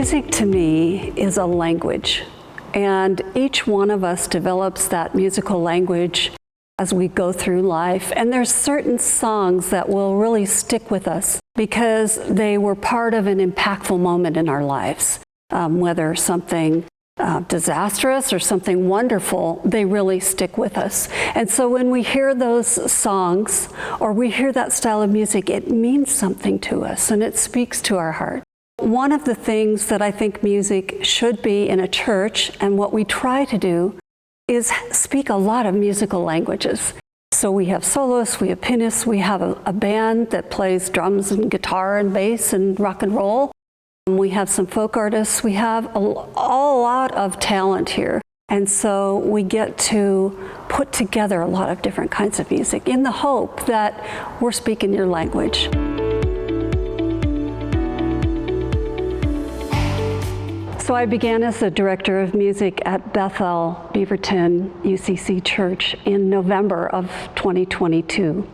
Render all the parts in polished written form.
Music to me is a language, and each one of us develops that musical language as we go through life. And there's certain songs that will really stick with us because they were part of an impactful moment in our lives. Whether something disastrous or something wonderful, they really stick with us. And so when we hear those songs or we hear that style of music, it means something to us and it speaks to our heart. One of the things that I think music should be in a church, and what we try to do, is speak a lot of musical languages. So we have soloists, we have pianists, we have a band that plays drums and guitar and bass and rock and roll. We have some folk artists. We have a lot of talent here. And so we get to put together a lot of different kinds of music in the hope that we're speaking your language. So I began as the director of music at Bethel UCC Church in November of 2022,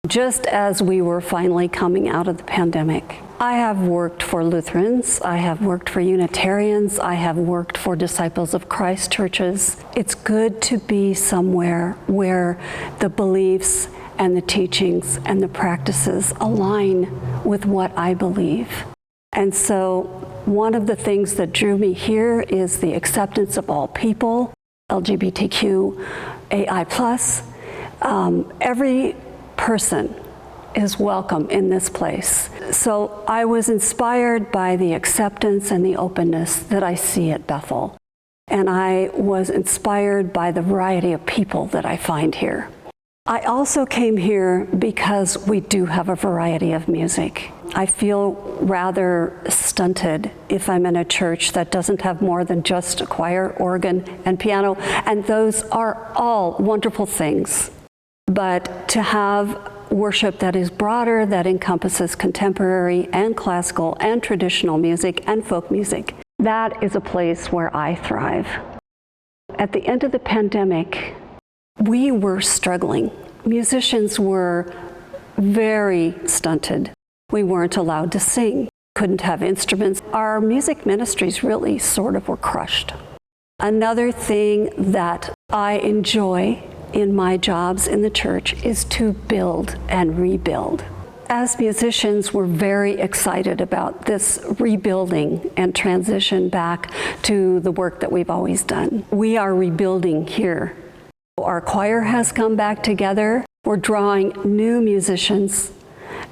just as we were finally coming out of the pandemic. I have worked for Lutherans, I have worked for Unitarians, I have worked for Disciples of Christ churches. It's good to be somewhere where the beliefs and the teachings and the practices align with what I believe. And so one of the things that drew me here is the acceptance of all people, LGBTQAI+. Every person is welcome in this place. So I was inspired by the acceptance and the openness that I see at Bethel. And I was inspired by the variety of people that I find here. I also came here because we do have a variety of music. I feel rather stunted if I'm in a church that doesn't have more than just a choir, organ, and piano, and those are all wonderful things. But to have worship that is broader, that encompasses contemporary and classical and traditional music and folk music, that is a place where I thrive. At the end of the pandemic, we were struggling. Musicians were very stunted. We weren't allowed to sing, couldn't have instruments. Our music ministries really sort of were crushed. Another thing that I enjoy in my jobs in the church is to build and rebuild. As musicians, we're very excited about this rebuilding and transition back to the work that we've always done. We are rebuilding here. Our choir has come back together. We're drawing new musicians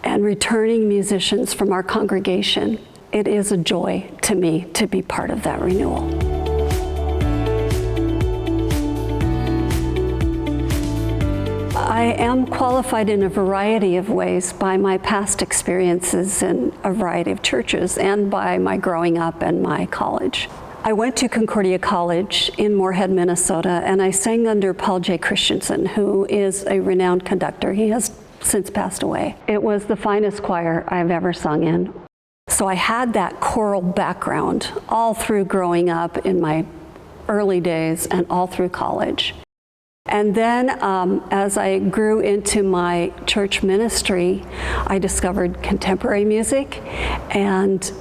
and returning musicians from our congregation. It is a joy to me to be part of that renewal. I am qualified in a variety of ways by my past experiences in a variety of churches and by my growing up and my college. I went to Concordia College in Moorhead, Minnesota, and I sang under Paul J. Christensen, who is a renowned conductor. He has since passed away. It was the finest choir I've ever sung in. So I had that choral background all through growing up in my early days and all through college. And then as I grew into my church ministry, I discovered contemporary music, and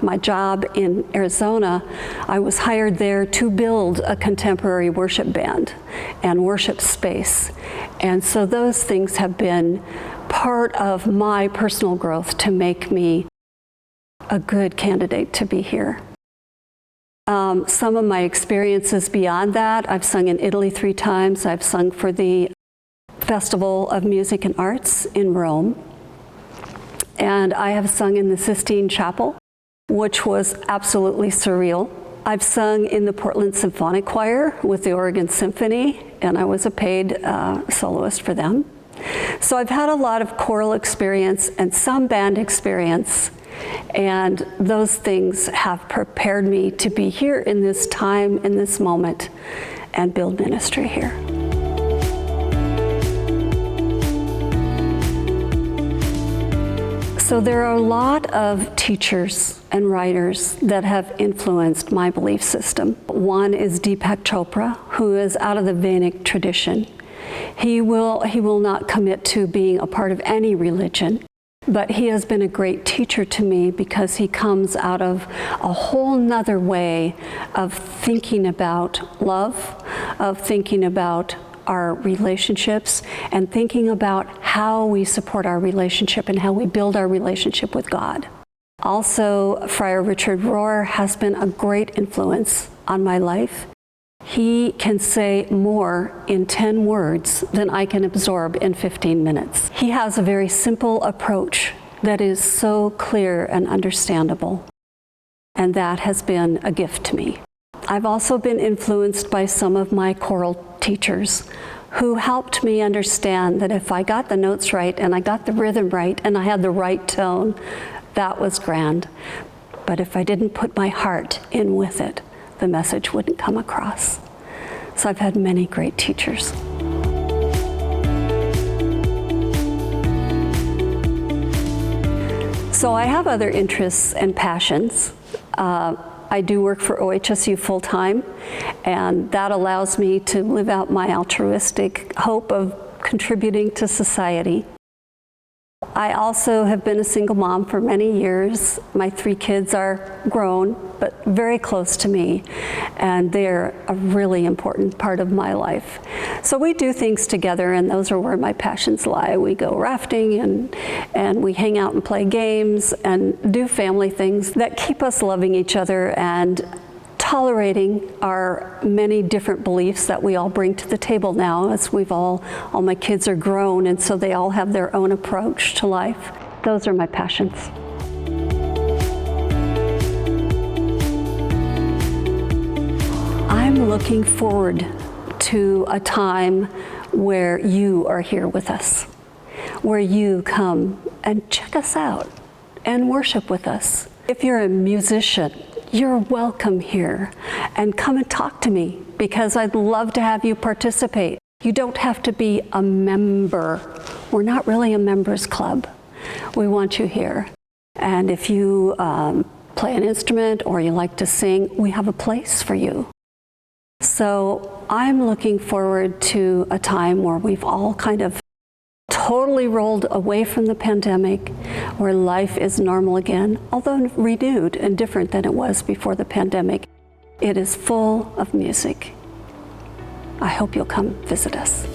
my job in Arizona, I was hired there to build a contemporary worship band and worship space. And so those things have been part of my personal growth to make me a good candidate to be here. Some of my experiences beyond that, I've sung in Italy 3 times. I've sung for the Festival of Music and Arts in Rome. And I have sung in the Sistine Chapel, which was absolutely surreal. I've sung in the Portland Symphonic Choir with the Oregon Symphony, and I was a paid soloist for them. So I've had a lot of choral experience and some band experience. And those things have prepared me to be here in this time, in this moment, and build ministry here. So there are a lot of teachers and writers that have influenced my belief system. One is Deepak Chopra, who is out of the Vedic tradition. He will not commit to being a part of any religion. But he has been a great teacher to me because he comes out of a whole nother way of thinking about love, of thinking about our relationships, and thinking about how we support our relationship and how we build our relationship with God. Also, Friar Richard Rohr has been a great influence on my life. He can say more in 10 words than I can absorb in 15 minutes. He has a very simple approach that is so clear and understandable, and that has been a gift to me. I've also been influenced by some of my choral teachers who helped me understand that if I got the notes right and I got the rhythm right and I had the right tone, that was grand. But if I didn't put my heart in with it, the message wouldn't come across. So I've had many great teachers. So I have other interests and passions. I do work for OHSU full-time, and that allows me to live out my altruistic hope of contributing to society. I also have been a single mom for many years. My 3 kids are grown, but very close to me, and they're a really important part of my life. So we do things together, and those are where my passions lie. We go rafting, and we hang out and play games, and do family things that keep us loving each other and tolerating our many different beliefs that we all bring to the table now, as all my kids are grown, and so they all have their own approach to life. Those are my passions. I'm looking forward to a time where you are here with us, where you come and check us out and worship with us. If you're a musician, you're welcome here, and come and talk to me, because I'd love to have you participate. You don't have to be a member. We're not really a members club. We want you here. And if you play an instrument or you like to sing, we have a place for you. So I'm looking forward to a time where we've all kind of totally rolled away from the pandemic, where life is normal again, although renewed and different than it was before the pandemic. It is full of music. I hope you'll come visit us.